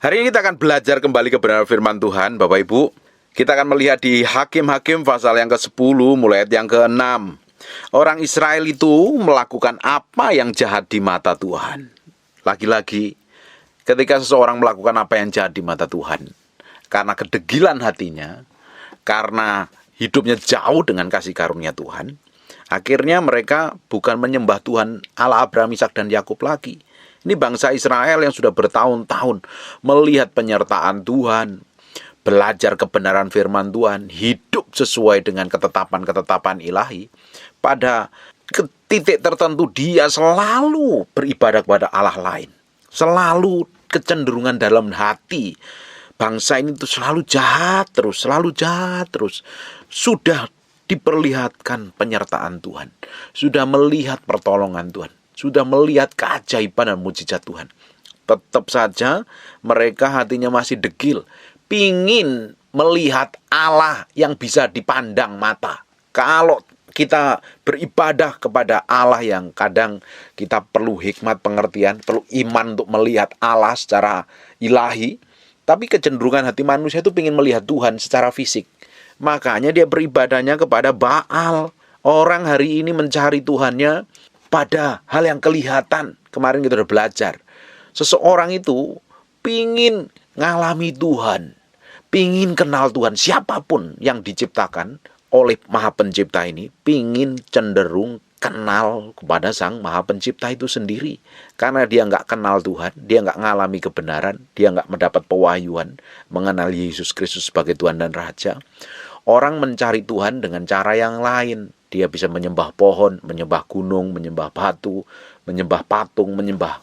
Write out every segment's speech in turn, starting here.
Hari ini kita akan belajar kembali kebenaran firman Tuhan, Bapak Ibu. Kita akan melihat di Hakim-Hakim pasal yang ke-10 mulai ayat yang ke-6. Orang Israel itu melakukan apa yang jahat di mata Tuhan. Lagi-lagi, ketika seseorang melakukan apa yang jahat di mata Tuhan, karena kedegilan hatinya, karena hidupnya jauh dengan kasih karunia Tuhan, akhirnya mereka bukan menyembah Tuhan Allah Abraham, Ishak dan Yakub lagi. Ini bangsa Israel yang sudah bertahun-tahun melihat penyertaan Tuhan, belajar kebenaran firman Tuhan, hidup sesuai dengan ketetapan-ketetapan ilahi. Pada titik tertentu dia selalu beribadah kepada Allah lain. Selalu kecenderungan dalam hati. Bangsa ini tuh selalu jahat terus. Sudah diperlihatkan penyertaan Tuhan. Sudah melihat pertolongan Tuhan. Sudah melihat keajaiban dan mujizat Tuhan. Tetap saja mereka hatinya masih degil. Pingin melihat Allah yang bisa dipandang mata. Kalau kita beribadah kepada Allah yang kadang kita perlu hikmat pengertian, perlu iman untuk melihat Allah secara ilahi. Tapi kecenderungan hati manusia itu pingin melihat Tuhan secara fisik. Makanya dia beribadahnya kepada Baal. Orang hari ini mencari Tuhannya pada hal yang kelihatan. Kemarin kita sudah belajar. Seseorang itu pingin ngalami Tuhan. Pingin kenal Tuhan. Siapapun yang diciptakan oleh Maha Pencipta ini pingin cenderung kenal kepada Sang Maha Pencipta itu sendiri. Karena dia nggak kenal Tuhan, dia nggak ngalami kebenaran, dia nggak mendapat pewahyuan mengenal Yesus Kristus sebagai Tuhan dan Raja. Orang mencari Tuhan dengan cara yang lain. Dia bisa menyembah pohon, menyembah gunung, menyembah batu, menyembah patung, menyembah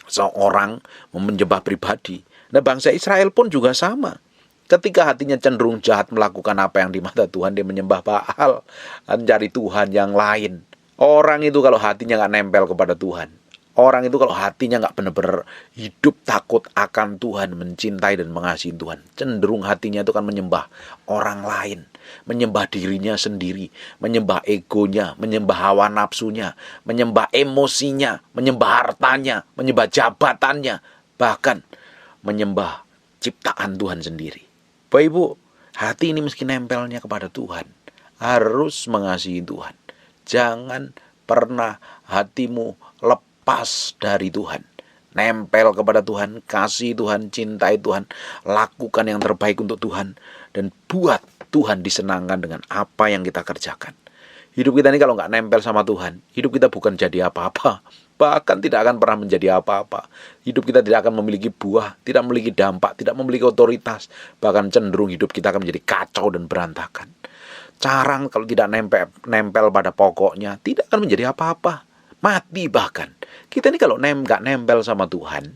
seorang, menyembah pribadi. Nah, bangsa Israel pun juga sama. Ketika hatinya cenderung jahat melakukan apa yang di mata Tuhan, dia menyembah Baal, mencari Tuhan yang lain. Orang itu kalau hatinya nggak nempel kepada Tuhan, orang itu kalau hatinya nggak benar-benar hidup takut akan Tuhan, mencintai dan mengasihi Tuhan, cenderung hatinya itu kan menyembah orang lain, menyembah dirinya sendiri, menyembah egonya, menyembah hawa nafsunya, menyembah emosinya, menyembah hartanya, menyembah jabatannya, bahkan menyembah ciptaan Tuhan sendiri. Bapak Ibu, hati ini meski nempelnya kepada Tuhan, harus mengasihi Tuhan. Jangan pernah hatimu lepas dari Tuhan. Nempel kepada Tuhan, kasih Tuhan, cintai Tuhan, lakukan yang terbaik untuk Tuhan, dan buat Tuhan disenangkan dengan apa yang kita kerjakan. Hidup kita ini kalau nggak nempel sama Tuhan, hidup kita bukan jadi apa-apa. Bahkan tidak akan pernah menjadi apa-apa. Hidup kita tidak akan memiliki buah, tidak memiliki dampak, tidak memiliki otoritas. Bahkan cenderung hidup kita akan menjadi kacau dan berantakan. Carang kalau tidak nempel pada pokoknya, tidak akan menjadi apa-apa. Mati bahkan. Kita ini kalau nggak nempel sama Tuhan,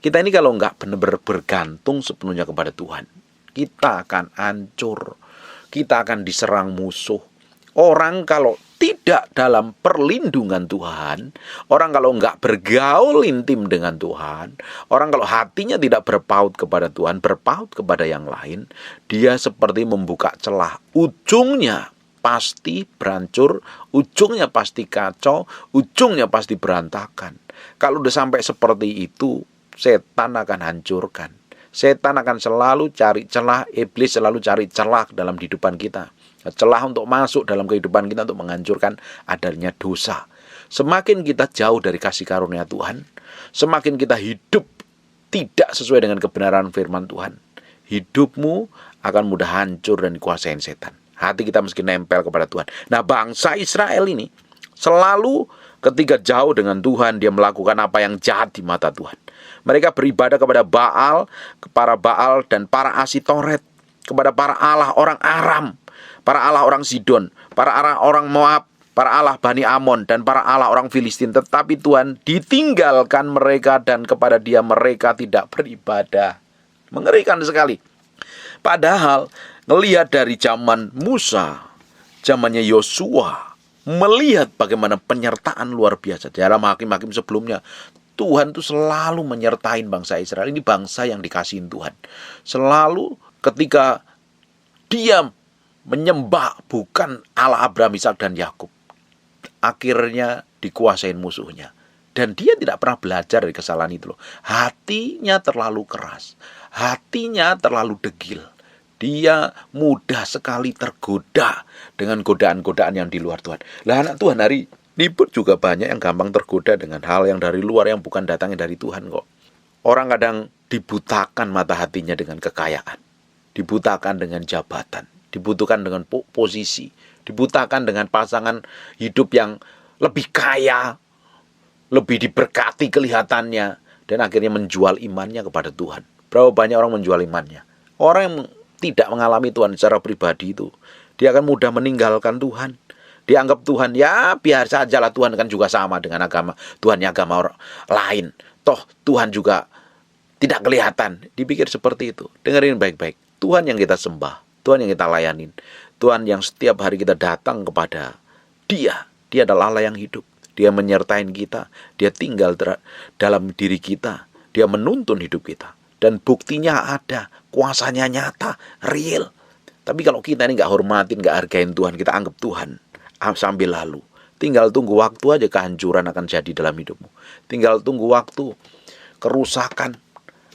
kita ini kalau nggak benar-benar bergantung sepenuhnya kepada Tuhan, kita akan hancur. Kita akan diserang musuh. Orang kalau tidak dalam perlindungan Tuhan, orang kalau nggak bergaul intim dengan Tuhan, orang kalau hatinya tidak berpaut kepada Tuhan, berpaut kepada yang lain, dia seperti membuka celah. Ujungnya pasti berancur, ujungnya pasti kacau, ujungnya pasti berantakan. Kalau udah sampai seperti itu, setan akan hancurkan. Setan akan selalu cari celah, iblis selalu cari celah dalam kehidupan kita. Celah untuk masuk dalam kehidupan kita untuk menghancurkan adanya dosa. Semakin kita jauh dari kasih karunia Tuhan, semakin kita hidup tidak sesuai dengan kebenaran firman Tuhan, hidupmu akan mudah hancur dan dikuasai setan. Hati kita mesti nempel kepada Tuhan. Nah, bangsa Israel ini selalu ketika jauh dengan Tuhan, dia melakukan apa yang jahat di mata Tuhan. Mereka beribadah kepada Baal, kepada Baal dan para Asitoret, kepada para Allah orang Aram, para Allah orang Sidon, para Allah orang Moab, para Allah Bani Amon, dan para Allah orang Filistin. Tetapi Tuhan ditinggalkan mereka dan kepada dia mereka tidak beribadah. Mengerikan sekali. Padahal ngelihat dari zaman Musa, zamannya Yosua, melihat bagaimana penyertaan luar biasa dalam hakim-hakim sebelumnya, Tuhan itu selalu menyertai bangsa Israel. Ini bangsa yang dikasihin Tuhan. Selalu ketika dia menyembah bukan Allah Abraham, Ishak dan Yakub, akhirnya dikuasain musuhnya. Dan dia tidak pernah belajar dari kesalahan itu loh. Hatinya terlalu keras. Hatinya terlalu degil. Dia mudah sekali tergoda dengan godaan-godaan yang di luar Tuhan. Lah anak Tuhan hari ini pun juga banyak yang gampang tergoda dengan hal yang dari luar yang bukan datangnya dari Tuhan kok. Orang kadang dibutakan mata hatinya dengan kekayaan. Dibutakan dengan jabatan. Dibutakan dengan posisi. Dibutakan dengan pasangan hidup yang lebih kaya, lebih diberkati kelihatannya, dan akhirnya menjual imannya kepada Tuhan. Berapa banyak orang menjual imannya? Orang yang tidak mengalami Tuhan secara pribadi itu, dia akan mudah meninggalkan Tuhan. Dia anggap Tuhan, ya biar sajalah, Tuhan kan juga sama dengan agama. Tuhannya agama orang lain. Toh Tuhan juga tidak kelihatan. Dipikir seperti itu. Dengerin baik-baik. Tuhan yang kita sembah, Tuhan yang kita layanin, Tuhan yang setiap hari kita datang kepada Dia. Dia adalah Allah yang hidup. Dia menyertai kita, dia tinggal dalam diri kita, dia menuntun hidup kita. Dan buktinya ada, kuasanya nyata, real. Tapi kalau kita ini gak hormatin, gak hargain Tuhan, kita anggap Tuhan sambil lalu. Tinggal tunggu waktu aja kehancuran akan jadi dalam hidupmu. Tinggal tunggu waktu, kerusakan,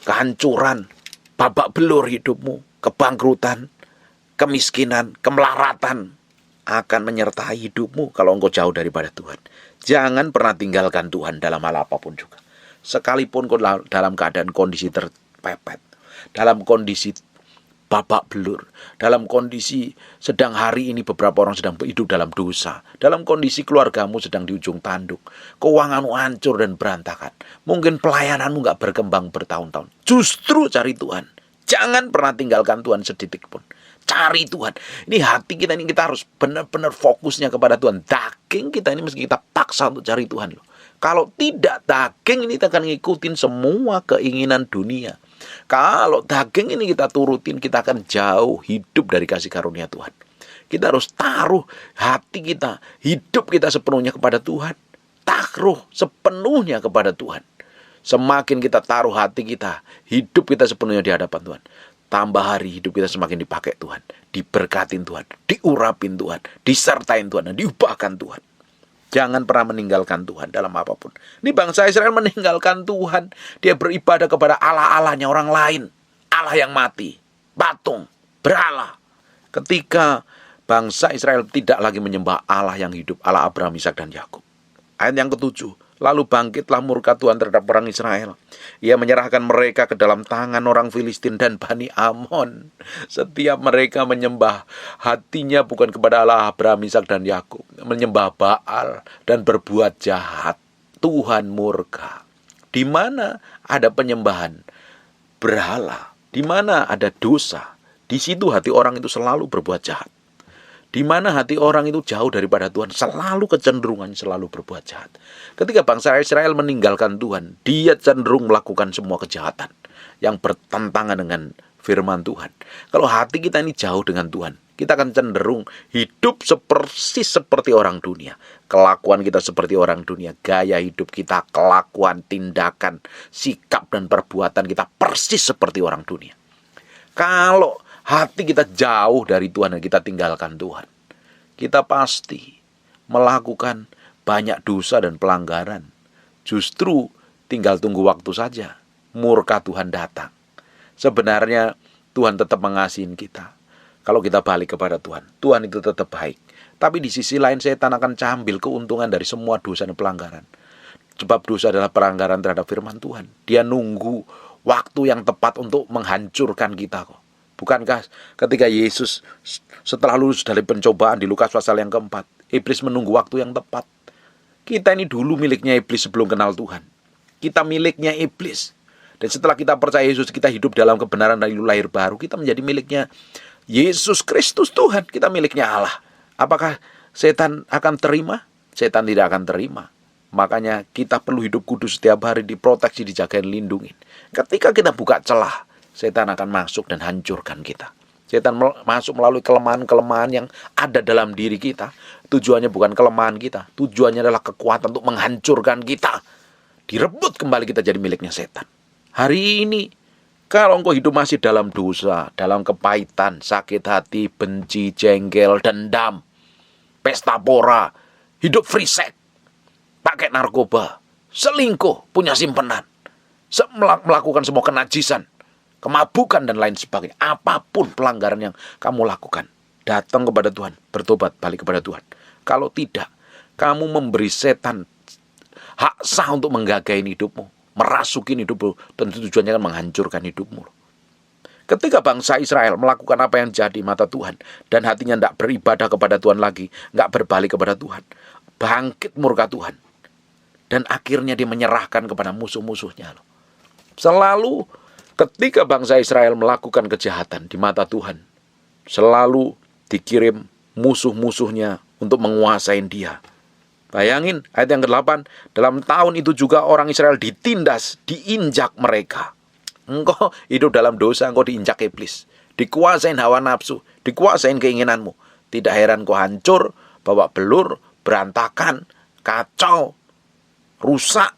kehancuran, babak belur hidupmu, kebangkrutan, kemiskinan, kemelaratan akan menyertai hidupmu kalau engkau jauh daripada Tuhan. Jangan pernah tinggalkan Tuhan dalam hal apapun juga. Sekalipun kau dalam keadaan kondisi terpepet, dalam kondisi babak belur, dalam kondisi sedang hari ini beberapa orang sedang hidup dalam dosa, dalam kondisi keluargamu sedang di ujung tanduk, keuanganmu hancur dan berantakan, mungkin pelayananmu gak berkembang bertahun-tahun. Justru cari Tuhan. Jangan pernah tinggalkan Tuhan sedetik pun. Cari Tuhan. Ini hati kita ini, kita harus benar-benar fokusnya kepada Tuhan. Daging kita ini mesti kita paksa untuk cari Tuhan loh. Kalau tidak, daging ini kita akan ngikutin semua keinginan dunia. Kalau daging ini kita turutin, kita akan jauh hidup dari kasih karunia Tuhan. Kita harus taruh hati kita, hidup kita sepenuhnya kepada Tuhan. Taruh sepenuhnya kepada Tuhan. Semakin kita taruh hati kita, hidup kita sepenuhnya di hadapan Tuhan, tambah hari hidup kita semakin dipakai Tuhan, diberkatin Tuhan, diurapin Tuhan, disertain Tuhan, dan diubahkan Tuhan. Jangan pernah meninggalkan Tuhan dalam apapun. Ini bangsa Israel meninggalkan Tuhan. Dia beribadah kepada Allah-Allahnya orang lain. Allah yang mati, patung, berhala. Ketika bangsa Israel tidak lagi menyembah Allah yang hidup, Allah Abraham, Ishak, dan Yakub. Ayat yang ke-7. Lalu bangkitlah murka Tuhan terhadap orang Israel. Ia menyerahkan mereka ke dalam tangan orang Filistin dan Bani Amon. Setiap mereka menyembah, hatinya bukan kepada Allah Abraham, Ishak, dan Yakub. Menyembah Baal dan berbuat jahat. Tuhan murka. Di mana ada penyembahan berhala, di mana ada dosa, di situ hati orang itu selalu berbuat jahat. Di mana hati orang itu jauh daripada Tuhan, selalu kecenderungannya selalu berbuat jahat. Ketika bangsa Israel meninggalkan Tuhan, dia cenderung melakukan semua kejahatan yang bertentangan dengan firman Tuhan. Kalau hati kita ini jauh dengan Tuhan, kita akan cenderung hidup seperti orang dunia. Kelakuan kita seperti orang dunia, gaya hidup kita, kelakuan, tindakan, sikap, dan perbuatan kita persis seperti orang dunia. Kalau hati kita jauh dari Tuhan dan kita tinggalkan Tuhan, kita pasti melakukan banyak dosa dan pelanggaran. Justru tinggal tunggu waktu saja, murka Tuhan datang. Sebenarnya Tuhan tetap mengasihi kita. Kalau kita balik kepada Tuhan, Tuhan itu tetap baik. Tapi di sisi lain setan akan cambil keuntungan dari semua dosa dan pelanggaran. Sebab dosa adalah pelanggaran terhadap firman Tuhan. Dia nunggu waktu yang tepat untuk menghancurkan kita kok. Bukankah ketika Yesus setelah lulus dari pencobaan di Lukas pasal yang keempat, iblis menunggu waktu yang tepat. Kita ini dulu miliknya iblis sebelum kenal Tuhan. Kita miliknya iblis. Dan setelah kita percaya Yesus, kita hidup dalam kebenaran dari lahir baru, kita menjadi miliknya Yesus Kristus Tuhan. Kita miliknya Allah. Apakah setan akan terima? Setan tidak akan terima. Makanya kita perlu hidup kudus setiap hari, diproteksi, dijagain, lindungin. Ketika kita buka celah, setan akan masuk dan hancurkan kita. Setan masuk melalui kelemahan-kelemahan yang ada dalam diri kita. Tujuannya bukan kelemahan kita. Tujuannya adalah kekuatan untuk menghancurkan kita. Direbut kembali kita jadi miliknya setan. Hari ini, kalau engkau hidup masih dalam dosa, dalam kepahitan, sakit hati, benci, jengkel, dendam, pesta pora, hidup free sex, pakai narkoba, selingkuh, punya simpenan, melakukan semua kenajisan, kemabukan dan lain sebagainya. Apapun pelanggaran yang kamu lakukan, datang kepada Tuhan, bertobat, balik kepada Tuhan. Kalau tidak, kamu memberi setan hak sah untuk menggagain hidupmu, merasukin hidupmu, tentu tujuannya akan menghancurkan hidupmu. Ketika bangsa Israel melakukan apa yang jadi mata Tuhan, dan hatinya tidak beribadah kepada Tuhan lagi, nggak berbalik kepada Tuhan, bangkit murka Tuhan. Dan akhirnya dia menyerahkan kepada musuh-musuhnya. Selalu ketika bangsa Israel melakukan kejahatan di mata Tuhan, selalu dikirim musuh-musuhnya untuk menguasai dia. Bayangin ayat yang ke-8, dalam tahun itu juga orang Israel ditindas, diinjak mereka. Engkau hidup dalam dosa, engkau diinjak iblis, dikuasain hawa nafsu, dikuasain keinginanmu. Tidak heran kau hancur, babak belur, berantakan, kacau, rusak,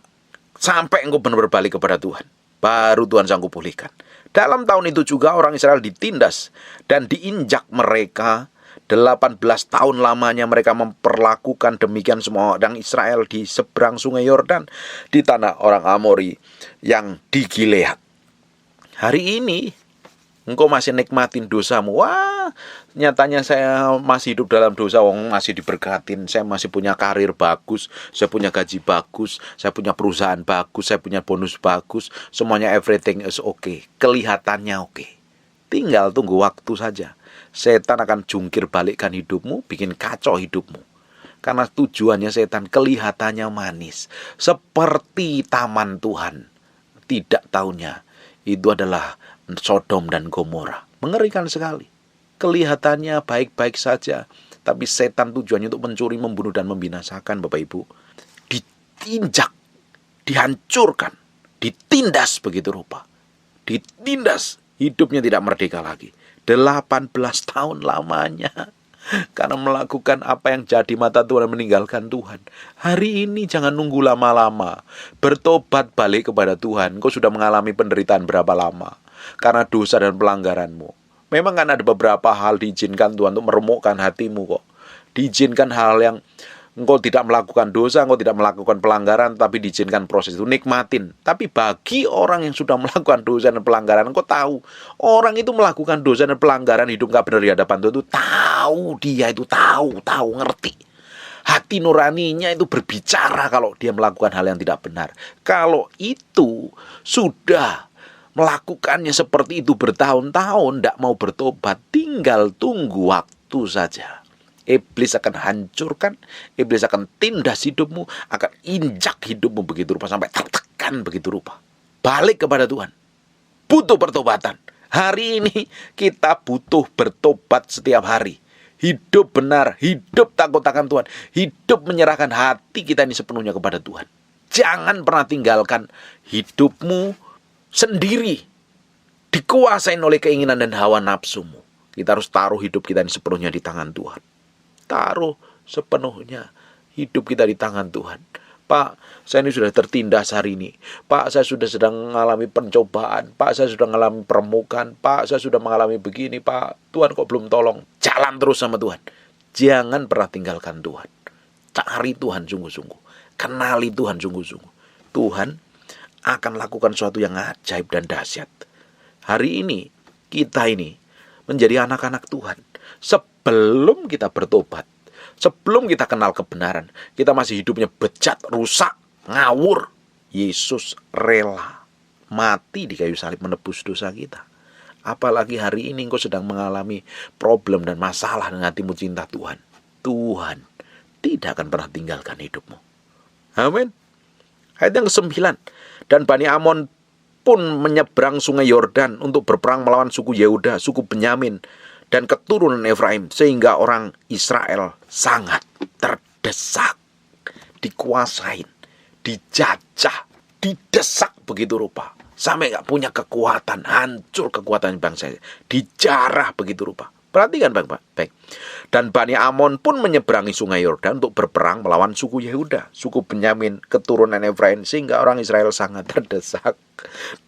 sampai engkau benar-benar balik kepada Tuhan. Baru Tuhan sanggup pulihkan. Dalam tahun itu juga orang Israel ditindas dan diinjak mereka. 18 tahun lamanya mereka memperlakukan demikian semua orang Israel di seberang sungai Yordan, di tanah orang Amori yang di Gilead. Hari ini engkau masih nikmatin dosamu. Wah, nyatanya saya masih hidup dalam dosa, masih diberkatin, saya masih punya karir bagus, saya punya gaji bagus, saya punya perusahaan bagus, saya punya bonus bagus, semuanya everything is okay. Kelihatannya oke. Tinggal tunggu waktu saja. Setan akan jungkir balikkan hidupmu, bikin kacau hidupmu. Karena tujuannya setan kelihatannya manis, seperti taman Tuhan. Tidak tahunya itu adalah Sodom dan Gomora. Mengerikan sekali. Kelihatannya baik-baik saja, tapi setan tujuannya untuk mencuri, membunuh, dan membinasakan, Bapak Ibu. Ditinjak, dihancurkan, ditindas begitu rupa. Ditindas, hidupnya tidak merdeka lagi. 18 tahun lamanya. Karena melakukan apa yang jadi mata Tuhan dan meninggalkan Tuhan. Hari ini jangan nunggu lama-lama. Bertobat balik kepada Tuhan. Kau sudah mengalami penderitaan berapa lama karena dosa dan pelanggaranmu. Memang kan ada beberapa hal diizinkan Tuhan untuk meremukkan hatimu kok. Diizinkan hal yang engkau tidak melakukan dosa, engkau tidak melakukan pelanggaran, tapi diizinkan proses itu, nikmatin. Tapi bagi orang yang sudah melakukan dosa dan pelanggaran, engkau tahu, orang itu melakukan dosa dan pelanggaran, hidup gak benar di hadapan Tuhan itu tahu, dia itu tahu, ngerti. Hati nuraninya itu berbicara kalau dia melakukan hal yang tidak benar. Kalau itu sudah melakukannya seperti itu bertahun-tahun, tidak mau bertobat, tinggal tunggu waktu saja. Iblis akan hancurkan, iblis akan tindas hidupmu, akan injak hidupmu begitu rupa, sampai tertekan begitu rupa. Balik kepada Tuhan. Butuh pertobatan. Hari ini kita butuh bertobat setiap hari. Hidup benar, hidup takut akan Tuhan, hidup menyerahkan hati kita ini sepenuhnya kepada Tuhan. Jangan pernah tinggalkan hidupmu sendiri, dikuasain oleh keinginan dan hawa nafsumu. Kita harus taruh hidup kita ini sepenuhnya di tangan Tuhan. Taruh sepenuhnya hidup kita di tangan Tuhan. Pak, saya ini sudah tertindas hari ini. Pak, saya sudah sedang mengalami pencobaan. Pak, saya sudah mengalami permukaan. Pak, saya sudah mengalami begini. Pak, Tuhan kok belum tolong. Jalan terus sama Tuhan. Jangan pernah tinggalkan Tuhan. Cari Tuhan sungguh-sungguh. Kenali Tuhan sungguh-sungguh. Tuhan akan lakukan sesuatu yang ajaib dan dahsyat. Hari ini, kita ini menjadi anak-anak Tuhan. Sebelum kita bertobat, sebelum kita kenal kebenaran, kita masih hidupnya bejat, rusak, ngawur. Yesus rela mati di kayu salib menebus dosa kita. Apalagi hari ini engkau sedang mengalami problem dan masalah dengan hatimu cinta Tuhan. Tuhan tidak akan pernah tinggalkan hidupmu. Amin. Ayat yang ke-9. Dan Bani Amon pun menyeberang sungai Yordan untuk berperang melawan suku Yehuda, suku Benyamin, dan keturunan Efraim, sehingga orang Israel sangat terdesak, dikuasain, dijajah, didesak begitu rupa, sampai gak punya kekuatan, hancur kekuatan bangsa, dijarah begitu rupa. Perhatikan baik-baik. Dan Bani Amon pun menyeberangi sungai Yordan untuk berperang melawan suku Yehuda, suku Benyamin, keturunan Efraim, sehingga orang Israel sangat terdesak.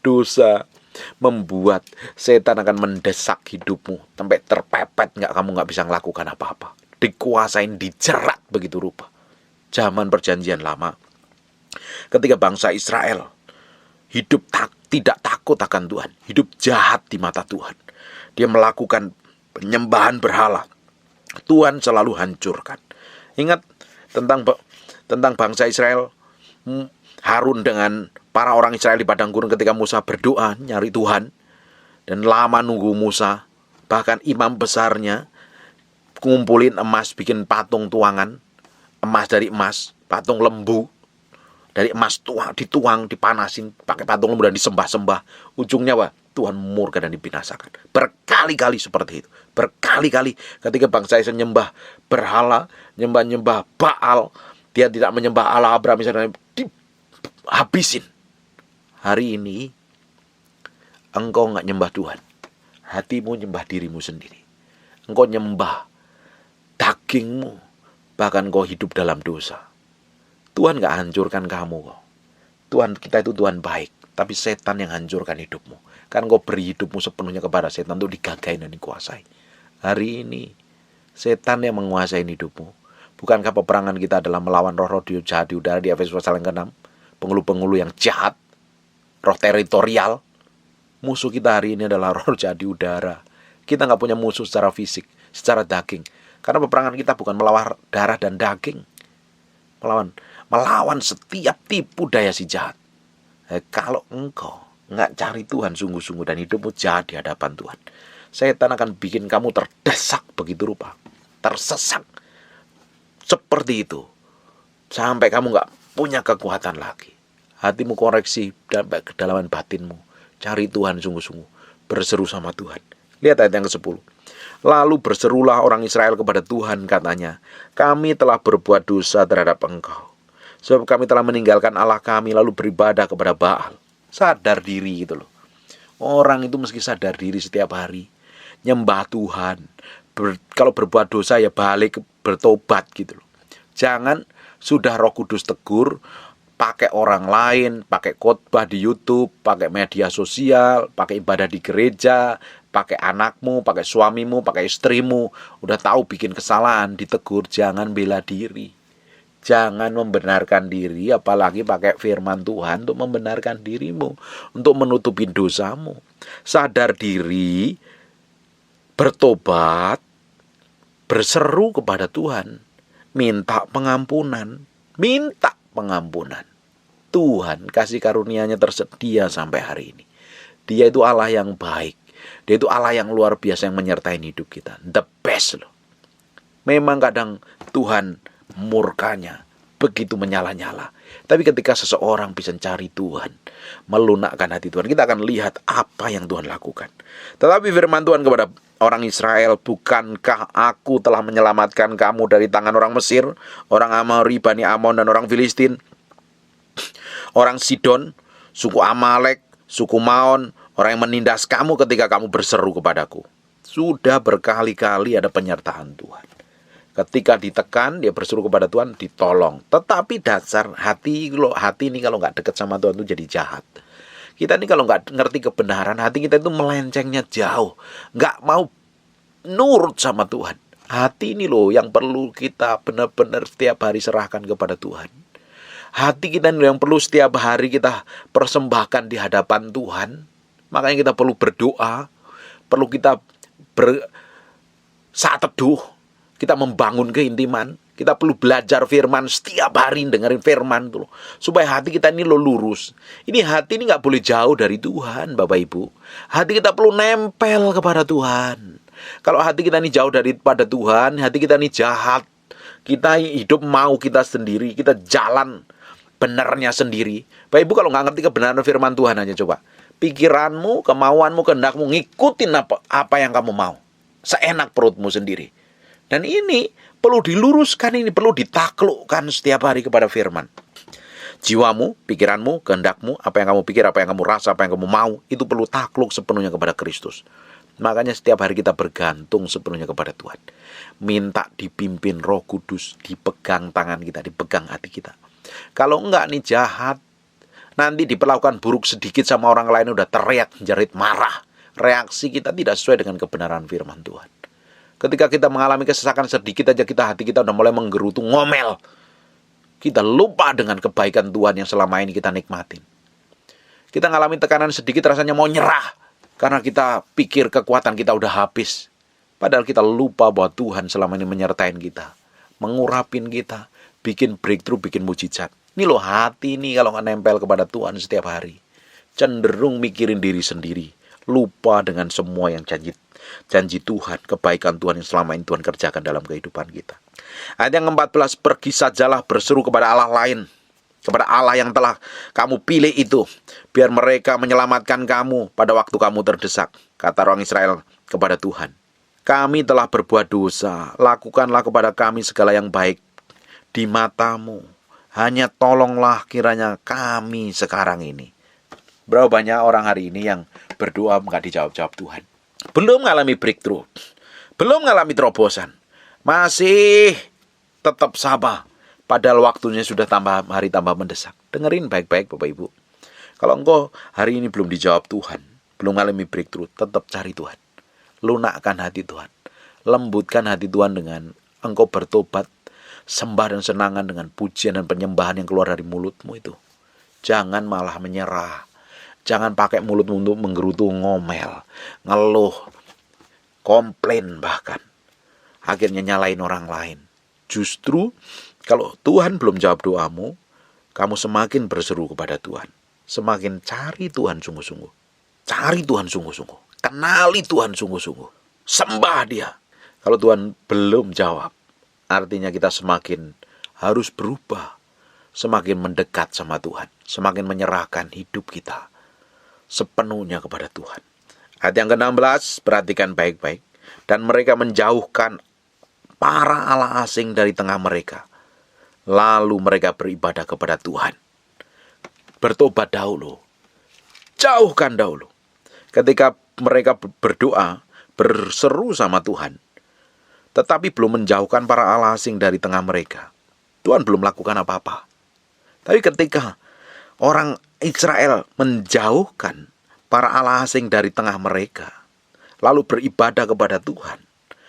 Dosa membuat setan akan mendesak hidupmu sampai terpepet, kamu nggak bisa melakukan apa-apa, dikuasain, dijerat begitu rupa. Zaman perjanjian lama, Ketika bangsa Israel hidup tidak takut akan Tuhan, hidup jahat di mata Tuhan, dia melakukan penyembahan berhala, Tuhan selalu hancurkan. Ingat tentang bangsa Israel, Harun dengan para orang Israel di padang gurun ketika Musa berdoa nyari Tuhan, dan lama nunggu Musa. Bahkan imam besarnya ngumpulin emas, bikin patung tuangan, emas dari emas, patung lembu dari emas, dituang, dipanasin, pakai patung lembu dan disembah-sembah. Ujungnya apa? Tuhan murka dan dibinasakan. Berkali-kali seperti itu. Berkali-kali ketika bangsa Israel nyembah berhala, nyembah Baal, dia tidak menyembah Allah Abraham, misalnya, dihabisin. Hari ini engkau nggak nyembah Tuhan, hatimu nyembah dirimu sendiri. Engkau nyembah dagingmu, bahkan kau hidup dalam dosa. Tuhan nggak hancurkan kamu kok. Tuhan kita itu Tuhan baik, tapi setan yang hancurkan hidupmu. Kan kau beri hidupmu sepenuhnya kepada setan untuk digagahi dan dikuasai. Hari ini setan yang menguasai hidupmu. Bukankah peperangan kita adalah melawan roh-roh jahat di udara di Efesus pasal yang ke-6? Penghulu-penghulu yang jahat, roh teritorial. Musuh kita hari ini adalah roh jahat di udara. Kita nggak punya musuh secara fisik, secara daging. Karena peperangan kita bukan melawan darah dan daging, melawan setiap tipu daya si jahat. Kalau engkau nggak cari Tuhan sungguh-sungguh dan hidupmu jahat di hadapan Tuhan, setan akan bikin kamu terdesak begitu rupa, tersesat seperti itu, sampai kamu nggak punya kekuatan lagi. Hatimu koreksi dan kedalaman batinmu, cari Tuhan sungguh-sungguh, berseru sama Tuhan. Lihat ayat yang ke-10. Lalu berserulah orang Israel kepada Tuhan, katanya, kami telah berbuat dosa terhadap engkau, sebab kami telah meninggalkan Allah kami lalu beribadah kepada Baal. Sadar diri gitu loh. Orang itu meski sadar diri setiap hari, nyembah Tuhan. Kalau berbuat dosa ya balik, bertobat gitu loh. Jangan sudah Roh Kudus tegur, pakai orang lain, pakai khotbah di YouTube, pakai media sosial, pakai ibadah di gereja, pakai anakmu, pakai suamimu, pakai istrimu, udah tahu bikin kesalahan, ditegur, jangan bela diri. Jangan membenarkan diri, apalagi pakai firman Tuhan untuk membenarkan dirimu, untuk menutupi dosamu. Sadar diri, bertobat, berseru kepada Tuhan, minta pengampunan. Tuhan kasih karunia-Nya tersedia sampai hari ini. Dia itu Allah yang baik. Dia itu Allah yang luar biasa yang menyertai hidup kita. The best loh. Memang kadang Tuhan murkanya begitu menyala-nyala. Tapi ketika seseorang bisa cari Tuhan, melunakkan hati Tuhan, kita akan lihat apa yang Tuhan lakukan. Tetapi firman Tuhan kepada orang Israel, bukankah aku telah menyelamatkan kamu dari tangan orang Mesir, orang Amori, Bani Amon, dan orang Filistin, orang Sidon, suku Amalek, suku Maon, orang yang menindas kamu ketika kamu berseru kepadaku. Sudah berkali-kali ada penyertaan Tuhan. Ketika ditekan, dia berseru kepada Tuhan, ditolong. Tetapi dasar hati ini kalau nggak dekat sama Tuhan itu jadi jahat. Kita ini kalau nggak ngerti kebenaran, hati kita itu melencengnya jauh. Nggak mau nurut sama Tuhan. Hati ini loh yang perlu kita benar-benar setiap hari serahkan kepada Tuhan. Hati kita ini yang perlu setiap hari kita persembahkan di hadapan Tuhan. Makanya kita perlu berdoa, perlu kita saat teduh, kita membangun keintiman, kita perlu belajar firman setiap hari, dengerin firman tuh, supaya hati kita ini lurus. Ini hati ini nggak boleh jauh dari Tuhan, Bapak Ibu. Hati kita perlu nempel kepada Tuhan. Kalau hati kita ini jauh daripada Tuhan, hati kita ini jahat, kita hidup mau kita sendiri, kita jalan benarnya sendiri. Bapak Ibu kalau nggak ngerti kebenaran firman Tuhan aja coba, pikiranmu, kemauanmu, kehendakmu ngikutin apa yang kamu mau, seenak perutmu sendiri. Dan ini perlu diluruskan, ini perlu ditaklukkan setiap hari kepada firman. Jiwamu, pikiranmu, kehendakmu, apa yang kamu pikir, apa yang kamu rasa, apa yang kamu mau, itu perlu takluk sepenuhnya kepada Kristus. Makanya setiap hari kita bergantung sepenuhnya kepada Tuhan. Minta dipimpin Roh Kudus, dipegang tangan kita, dipegang hati kita. Kalau enggak nih jahat, nanti diperlakukan buruk sedikit sama orang lain udah teriak, jerit, marah. Reaksi kita tidak sesuai dengan kebenaran firman Tuhan. Ketika kita mengalami kesesakan sedikit aja hati kita udah mulai menggerutu, ngomel. Kita lupa dengan kebaikan Tuhan yang selama ini kita nikmatin. Kita ngalami tekanan sedikit rasanya mau nyerah. Karena kita pikir kekuatan kita udah habis. Padahal kita lupa bahwa Tuhan selama ini menyertain kita. Mengurapin kita. Bikin breakthrough, bikin mujizat. Ini loh hati ini kalau nggak nempel kepada Tuhan setiap hari. Cenderung mikirin diri sendiri. Lupa dengan semua yang janji Tuhan. Kebaikan Tuhan yang selama ini Tuhan kerjakan dalam kehidupan kita. Ayat yang ke-14, pergi sajalah berseru kepada Allah lain, kepada Allah yang telah kamu pilih itu, biar mereka menyelamatkan kamu pada waktu kamu terdesak. Kata orang Israel kepada Tuhan, kami telah berbuat dosa, lakukanlah kepada kami segala yang baik di matamu. Hanya tolonglah kiranya kami sekarang ini. Berapa banyak orang hari ini yang berdoa nggak dijawab-jawab Tuhan. Belum mengalami breakthrough, belum mengalami terobosan, masih tetap sabar. Padahal waktunya sudah hari tambah mendesak. Dengerin baik-baik Bapak Ibu. Kalau engkau hari ini belum dijawab Tuhan, belum mengalami breakthrough, tetap cari Tuhan. Lunakkan hati Tuhan. Lembutkan hati Tuhan dengan engkau bertobat, sembah dan senangan dengan pujian dan penyembahan yang keluar dari mulutmu itu. Jangan malah menyerah. Jangan pakai mulutmu untuk menggerutu, ngomel, ngeluh, komplain bahkan. Akhirnya nyalain orang lain. Justru kalau Tuhan belum jawab doamu, kamu semakin berseru kepada Tuhan. Semakin cari Tuhan sungguh-sungguh. Cari Tuhan sungguh-sungguh. Kenali Tuhan sungguh-sungguh. Sembah Dia. Kalau Tuhan belum jawab, artinya kita semakin harus berubah. Semakin mendekat sama Tuhan. Semakin menyerahkan hidup kita sepenuhnya kepada Tuhan. Ayat yang ke-16, perhatikan baik-baik. Dan mereka menjauhkan para allah asing dari tengah mereka. Lalu mereka beribadah kepada Tuhan. Bertobat dahulu. Jauhkan dahulu. Ketika mereka berdoa, berseru sama Tuhan, tetapi belum menjauhkan para allah asing dari tengah mereka, Tuhan belum melakukan apa-apa. Tapi ketika orang Israel menjauhkan para allah asing dari tengah mereka, lalu beribadah kepada Tuhan,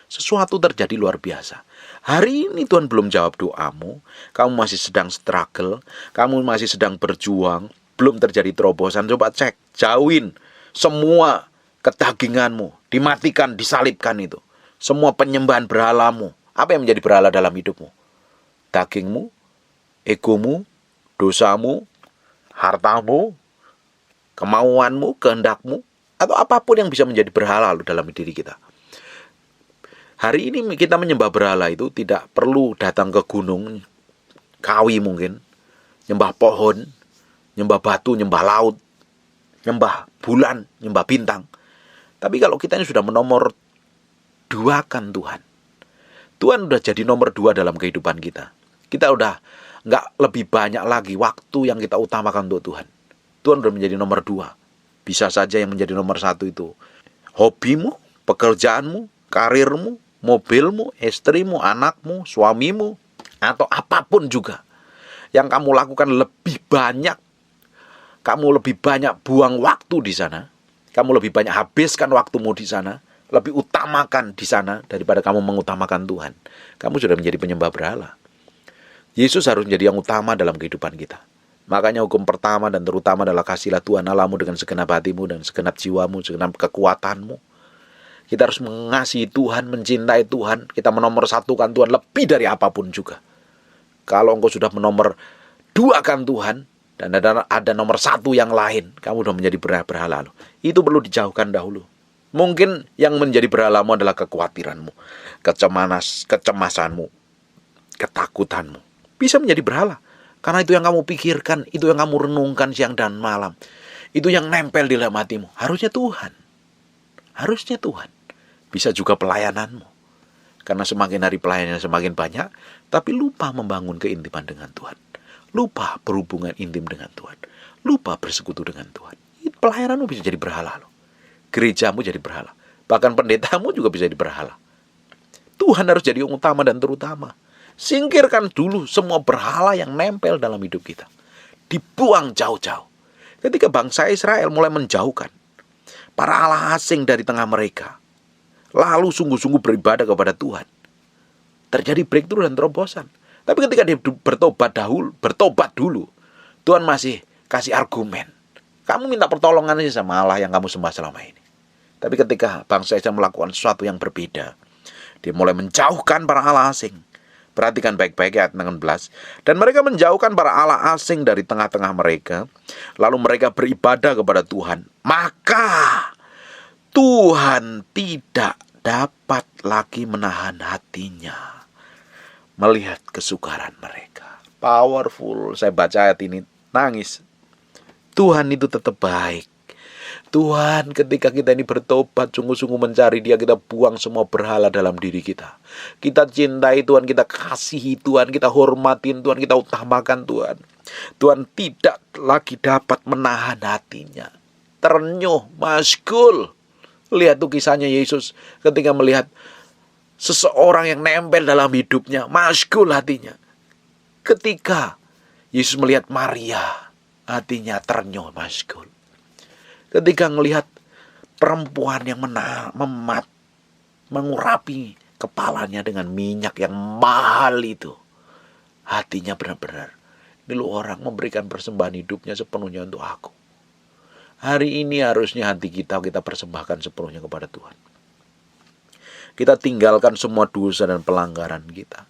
sesuatu terjadi luar biasa. Hari ini Tuhan belum jawab doamu, kamu masih sedang struggle, kamu masih sedang berjuang, belum terjadi terobosan. Coba cek, jauhin semua kedaginganmu, dimatikan, disalibkan itu. Semua penyembahan berhalamu. Apa yang menjadi berhala dalam hidupmu? Dagingmu, egomu, dosamu, hartamu, kemauanmu, kehendakmu, atau apapun yang bisa menjadi berhala dalam diri kita. Hari ini kita menyembah berhala itu tidak perlu datang ke gunung, kawi mungkin, nyembah pohon, nyembah batu, nyembah laut, nyembah bulan, nyembah bintang. Tapi kalau kita ini sudah menomor duakan Tuhan, Tuhan udah jadi nomor 2 dalam kehidupan kita. Kita udah nggak lebih banyak lagi waktu yang kita utamakan untuk Tuhan. Tuhan udah menjadi nomor 2. Bisa saja yang menjadi nomor 1 itu hobimu, pekerjaanmu, karirmu, mobilmu, istrimu, anakmu, suamimu, atau apapun juga yang kamu lakukan lebih banyak. Kamu lebih banyak buang waktu di sana. Kamu lebih banyak habiskan waktumu di sana. Lebih utamakan di sana daripada kamu mengutamakan Tuhan. Kamu sudah menjadi penyembah berhala. Yesus harus menjadi yang utama dalam kehidupan kita. Makanya hukum pertama dan terutama adalah kasihlah Tuhan Allahmu dengan segenap hatimu dan segenap jiwamu, segenap kekuatanmu. Kita harus mengasihi Tuhan, mencintai Tuhan. Kita menomor satukan Tuhan lebih dari apapun juga. Kalau engkau sudah menomor 2kan Tuhan, dan ada nomor 1 yang lain, kamu sudah menjadi berhala. Itu perlu dijauhkan dahulu. Mungkin yang menjadi berhalamu adalah kekhawatiranmu, kecemasanmu, ketakutanmu. Bisa menjadi berhala. Karena itu yang kamu pikirkan, itu yang kamu renungkan siang dan malam. Itu yang nempel di dalam hatimu. Harusnya Tuhan. Bisa juga pelayananmu. Karena semakin hari pelayanannya semakin banyak, tapi lupa membangun keintiman dengan Tuhan. Lupa berhubungan intim dengan Tuhan. Lupa bersekutu dengan Tuhan. Pelayananmu bisa jadi berhala loh. Gerejamu jadi berhala. Bahkan pendetamu juga bisa jadi berhala. Tuhan harus jadi yang utama dan terutama. Singkirkan dulu semua berhala yang nempel dalam hidup kita. Dibuang jauh-jauh. Ketika bangsa Israel mulai menjauhkan para allah asing dari tengah mereka, lalu sungguh-sungguh beribadah kepada Tuhan, terjadi breakthrough dan terobosan. Tapi ketika dia bertobat dulu, Tuhan masih kasih argumen. Kamu minta pertolongan aja sama Allah yang kamu sembah selama ini. Tapi ketika bangsa Israel melakukan sesuatu yang berbeda, dia mulai menjauhkan para Allah asing. Perhatikan baik-baik ayat 16. Dan mereka menjauhkan para Allah asing dari tengah-tengah mereka. Lalu mereka beribadah kepada Tuhan. Maka Tuhan tidak dapat lagi menahan hatinya melihat kesukaran mereka. Powerful. Saya baca ayat ini nangis. Tuhan itu tetap baik. Tuhan ketika kita ini bertobat, sungguh-sungguh mencari Dia, kita buang semua berhala dalam diri kita. Kita cintai Tuhan, kita kasihi Tuhan, kita hormatin Tuhan, kita utamakan Tuhan. Tuhan tidak lagi dapat menahan hatinya. Ternyuh, maskul. Lihat tuh kisahnya Yesus ketika melihat seseorang yang nempel dalam hidupnya, maskul hatinya. Ketika Yesus melihat Maria, hatinya ternyuh, maskul. Ketika melihat perempuan yang mengurapi kepalanya dengan minyak yang mahal itu, hatinya benar-benar, ini lu orang memberikan persembahan hidupnya sepenuhnya untuk aku. Hari ini harusnya hati kita persembahkan sepenuhnya kepada Tuhan. Kita tinggalkan semua dosa dan pelanggaran kita.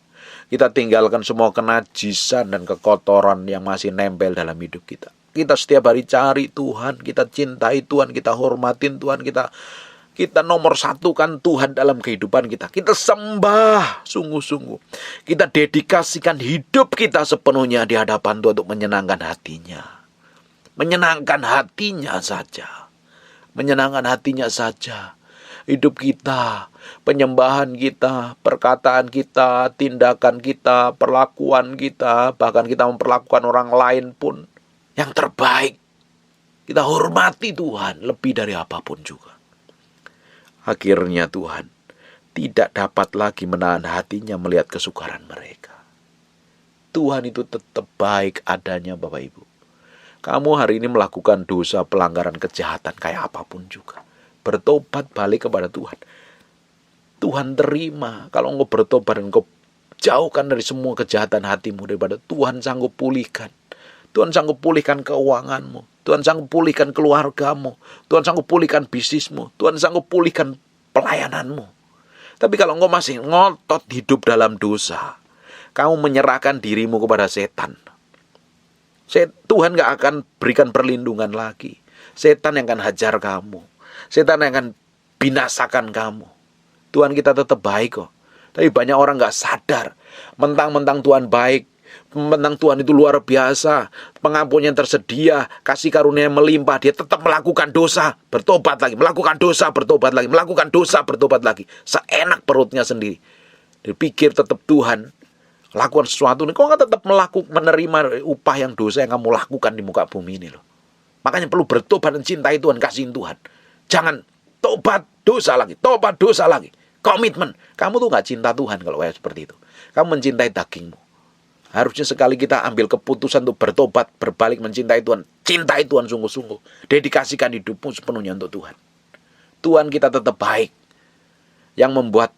Kita tinggalkan semua kenajisan dan kekotoran yang masih nempel dalam hidup kita. Kita setiap hari cari Tuhan, kita cintai Tuhan, kita hormatin Tuhan, kita nomor satukan Tuhan dalam kehidupan kita. Kita sembah sungguh-sungguh. Kita dedikasikan hidup kita sepenuhnya di hadapan Tuhan untuk menyenangkan hatinya. Menyenangkan hatinya saja. Menyenangkan hatinya saja. Hidup kita, penyembahan kita, perkataan kita, tindakan kita, perlakuan kita, bahkan kita memperlakukan orang lain pun yang terbaik. Kita hormati Tuhan lebih dari apapun juga. Akhirnya Tuhan tidak dapat lagi menahan hatinya melihat kesukaran mereka. Tuhan itu tetap baik adanya, Bapak Ibu. Kamu hari ini melakukan dosa, pelanggaran, kejahatan kayak apapun juga, bertobat balik kepada Tuhan. Tuhan terima. Kalau engkau bertobat dan engkau jauhkan dari semua kejahatan hatimu daripada Tuhan sanggup pulihkan. Tuhan sanggup pulihkan keuanganmu. Tuhan sanggup pulihkan keluargamu. Tuhan sanggup pulihkan bisnismu. Tuhan sanggup pulihkan pelayananmu. Tapi kalau engkau masih ngotot hidup dalam dosa, kamu menyerahkan dirimu kepada setan. Tuhan gak akan berikan perlindungan lagi. Setan yang akan hajar kamu. Setan yang akan binasakan kamu. Tuhan kita tetap baik kok. Tapi banyak orang gak sadar. Mentang-mentang Tuhan baik, mentang Tuhan itu luar biasa, pengampunannya tersedia, kasih karunia melimpah, dia tetap melakukan dosa, bertobat lagi, melakukan dosa, bertobat lagi, melakukan dosa, bertobat lagi, seenak perutnya sendiri. Dia pikir tetap Tuhan lakukan sesuatu, kok nggak tetap menerima upah yang dosa yang kamu lakukan di muka bumi ini loh. Makanya perlu bertobat dan cintai Tuhan, kasihin Tuhan. Jangan tobat dosa lagi, komitmen. Kamu tuh nggak cinta Tuhan kalau kayak seperti itu. Kamu mencintai dagingmu. Harusnya sekali kita ambil keputusan untuk bertobat, berbalik mencintai Tuhan. Cintai Tuhan sungguh-sungguh. Dedikasikan hidupmu sepenuhnya untuk Tuhan. Tuhan kita tetap baik. Yang membuat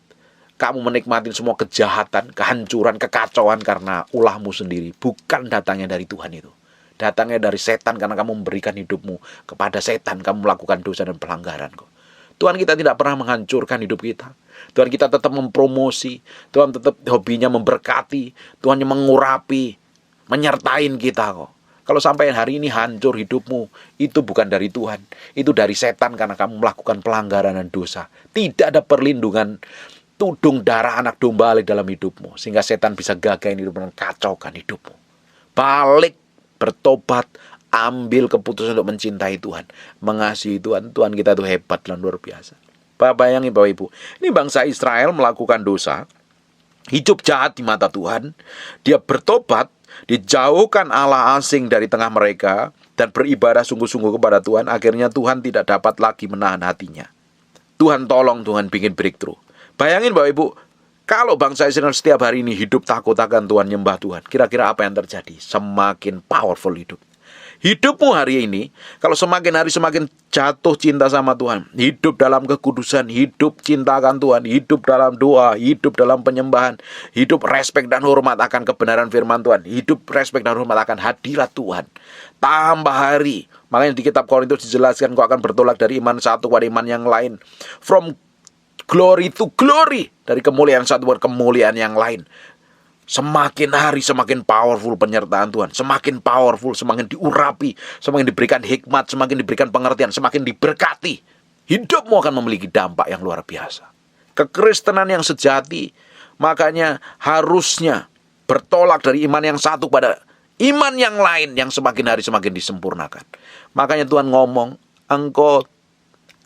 kamu menikmati semua kejahatan, kehancuran, kekacauan karena ulahmu sendiri. Bukan datangnya dari Tuhan itu. Datangnya dari setan karena kamu memberikan hidupmu kepada setan. Kamu melakukan dosa dan pelanggaran kok. Tuhan kita tidak pernah menghancurkan hidup kita. Tuhan kita tetap mempromosi. Tuhan tetap hobinya memberkati. Tuhan yang mengurapi, menyertain kita kok. Kalau sampai hari ini hancur hidupmu, itu bukan dari Tuhan. Itu dari setan karena kamu melakukan pelanggaran dan dosa. Tidak ada perlindungan tudung darah anak domba dalam hidupmu. Sehingga setan bisa gagahin hidupmu dan kacaukan hidupmu. Balik, bertobat, ambil keputusan untuk mencintai Tuhan, mengasihi Tuhan. Tuhan kita itu hebat dan luar biasa. Bayangin Bapak Ibu, ini bangsa Israel melakukan dosa, hidup jahat di mata Tuhan. Dia bertobat, dijauhkan Allah asing dari tengah mereka, dan beribadah sungguh-sungguh kepada Tuhan. Akhirnya Tuhan tidak dapat lagi menahan hatinya. Tuhan tolong, Tuhan bikin breakthrough. Bayangin Bapak Ibu, kalau bangsa Israel setiap hari ini hidup takut akan Tuhan, nyembah Tuhan, kira-kira apa yang terjadi? Semakin powerful hidup. Hidupmu hari ini, kalau semakin hari semakin jatuh cinta sama Tuhan, hidup dalam kekudusan, hidup cinta akan Tuhan, hidup dalam doa, hidup dalam penyembahan, hidup respek dan hormat akan kebenaran firman Tuhan, hidup respek dan hormat akan hadirat Tuhan. Tambah hari, makanya di kitab Korintus dijelaskan kau akan bertolak dari iman satu kepada iman yang lain. From glory to glory, dari kemuliaan satu ke kemuliaan yang lain. Semakin hari semakin powerful penyertaan Tuhan, semakin powerful, semakin diurapi, semakin diberikan hikmat, semakin diberikan pengertian, semakin diberkati. Hidupmu akan memiliki dampak yang luar biasa. Kekristenan yang sejati, makanya harusnya bertolak dari iman yang satu pada iman yang lain yang semakin hari semakin disempurnakan. Makanya Tuhan ngomong, engkau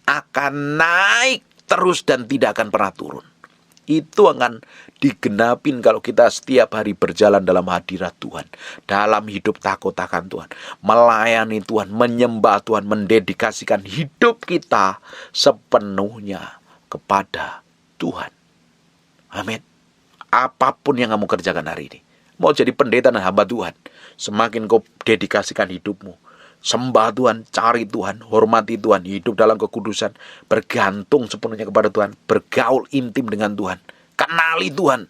akan naik terus dan tidak akan pernah turun. Itu akan digenapin kalau kita setiap hari berjalan dalam hadirat Tuhan, dalam hidup takut akan Tuhan, melayani Tuhan, menyembah Tuhan, mendedikasikan hidup kita sepenuhnya kepada Tuhan. Amin. Apapun yang kamu kerjakan hari ini, mau jadi pendeta dan hamba Tuhan, semakin kau dedikasikan hidupmu, sembah Tuhan, cari Tuhan, hormati Tuhan, hidup dalam kekudusan, bergantung sepenuhnya kepada Tuhan, bergaul intim dengan Tuhan, kenali Tuhan,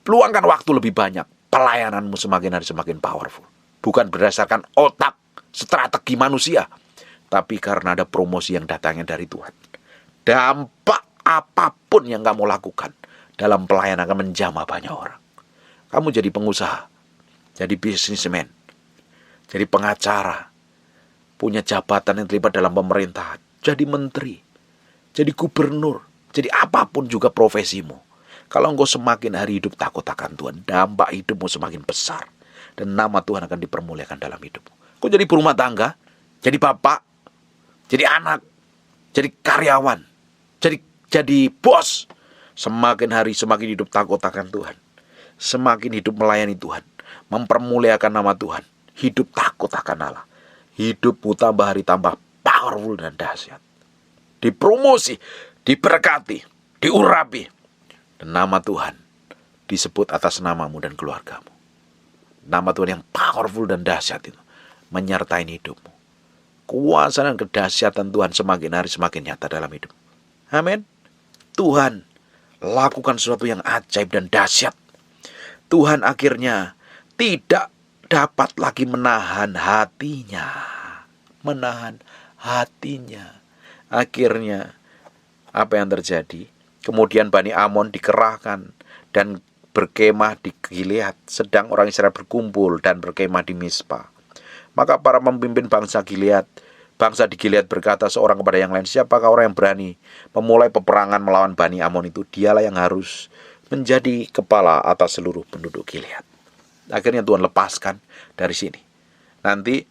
luangkan waktu lebih banyak, pelayananmu semakin hari semakin powerful. Bukan berdasarkan otak, strategi manusia, tapi karena ada promosi yang datangnya dari Tuhan. Dampak apapun yang kamu lakukan dalam pelayanan akan menjamah banyak orang. Kamu jadi pengusaha, jadi bisnismen, jadi pengacara, punya jabatan yang terlibat dalam pemerintahan, jadi menteri, jadi gubernur, jadi apapun juga profesimu. Kalau engkau semakin hari hidup takut akan Tuhan, dampak hidupmu semakin besar, dan nama Tuhan akan dipermuliakan dalam hidupmu. Kau jadi berumah tangga, jadi bapak, jadi anak, jadi karyawan, jadi bos. Semakin hari semakin hidup takut akan Tuhan, semakin hidup melayani Tuhan, mempermuliakan nama Tuhan, hidup takut akan Allah. Hidupmu tambah hari tambah powerful dan dahsyat. Dipromosi, diberkati, diurapi. Dan nama Tuhan disebut atas namamu dan keluargamu. Nama Tuhan yang powerful dan dahsyat itu menyertai hidupmu. Kuasa dan kedahsyatan Tuhan semakin hari semakin nyata dalam hidup. Amin. Tuhan lakukan sesuatu yang ajaib dan dahsyat. Tuhan akhirnya tidak dapat lagi menahan hatinya. Menahan hatinya. Akhirnya apa yang terjadi? Kemudian Bani Amon dikerahkan dan berkemah di Gilead, sedang orang Israel berkumpul dan berkemah di Mispa. Maka para pemimpin bangsa di Gilead berkata seorang kepada yang lain, siapakah orang yang berani memulai peperangan melawan Bani Amon itu? Dialah yang harus menjadi kepala atas seluruh penduduk Gilead. Akhirnya Tuhan lepaskan dari sini. Nanti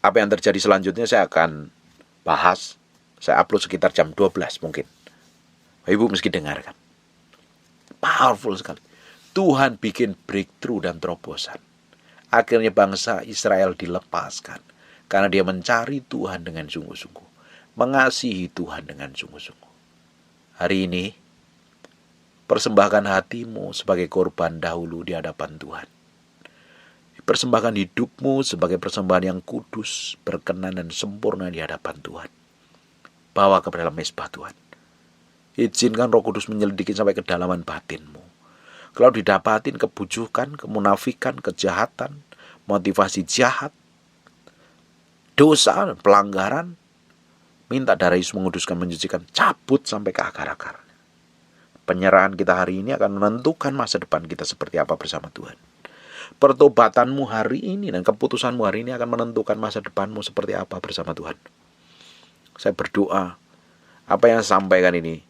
apa yang terjadi selanjutnya saya akan bahas. Saya upload sekitar jam 12 mungkin. Ibu mesti dengarkan. Powerful sekali. Tuhan bikin breakthrough dan terobosan. Akhirnya bangsa Israel dilepaskan. Karena dia mencari Tuhan dengan sungguh-sungguh. Mengasihi Tuhan dengan sungguh-sungguh. Hari ini persembahkan hatimu sebagai korban dahulu di hadapan Tuhan. Persembahkan hidupmu sebagai persembahan yang kudus, berkenan dan sempurna di hadapan Tuhan. Bawa ke dalam mezbah Tuhan. Izinkan Roh Kudus menyelidiki sampai kedalaman batinmu. Kalau didapatin kebujukan, kemunafikan, kejahatan, motivasi jahat, dosa dan pelanggaran, minta darah Yesus menguduskan, menyucikan, cabut sampai ke akar-akar. Penyerahan kita hari ini akan menentukan masa depan kita seperti apa bersama Tuhan. Pertobatanmu hari ini dan keputusanmu hari ini akan menentukan masa depanmu seperti apa bersama Tuhan. Saya berdoa, apa yang saya sampaikan ini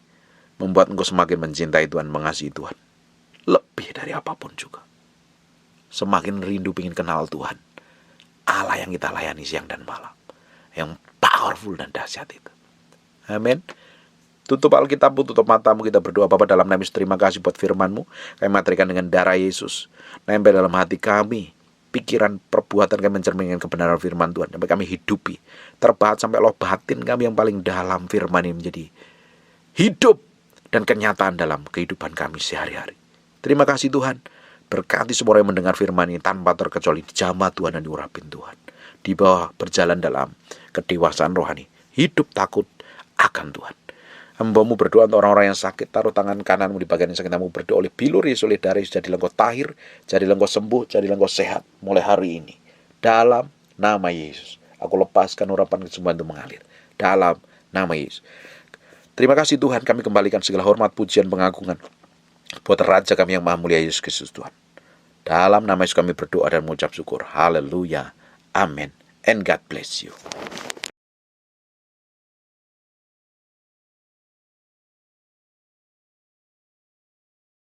membuat engkau semakin mencintai Tuhan, mengasihi Tuhan. Lebih dari apapun juga. Semakin rindu ingin kenal Tuhan. Allah yang kita layani siang dan malam. Yang powerful dan dahsyat itu. Amin. Tutup Alkitabmu, tutup matamu, kita berdoa. Bapa dalam nama Yesus, terima kasih buat firman-Mu. Kami materikan dengan darah Yesus. Nempel dalam hati kami. Pikiran, perbuatan kami mencerminkan kebenaran firman Tuhan. Sampai kami hidupi. Terbahat sampai loh batin kami yang paling dalam firman ini menjadi hidup dan kenyataan dalam kehidupan kami sehari-hari. Terima kasih Tuhan. Berkati semua orang yang mendengar firman ini tanpa terkecuali dijamah Tuhan dan diurapin Tuhan. di bawah berjalan dalam kedewasaan rohani. Hidup takut akan Tuhan. Hamba-Mu berdoa untuk orang-orang yang sakit, taruh tangan kananmu di bagian yang sakit, kamu berdoa oleh biluri solidaris, jadilah engkau tahir, jadilah engkau sembuh, jadilah engkau sehat mulai hari ini. Dalam nama Yesus, aku lepaskan urapan kesembuhan itu mengalir. Dalam nama Yesus. Terima kasih Tuhan, kami kembalikan segala hormat, pujian, pengagungan buat Raja kami yang maha mulia, Yesus Kristus Tuhan. Dalam nama Yesus kami berdoa dan mengucap syukur. Haleluya. Amin. And God bless you.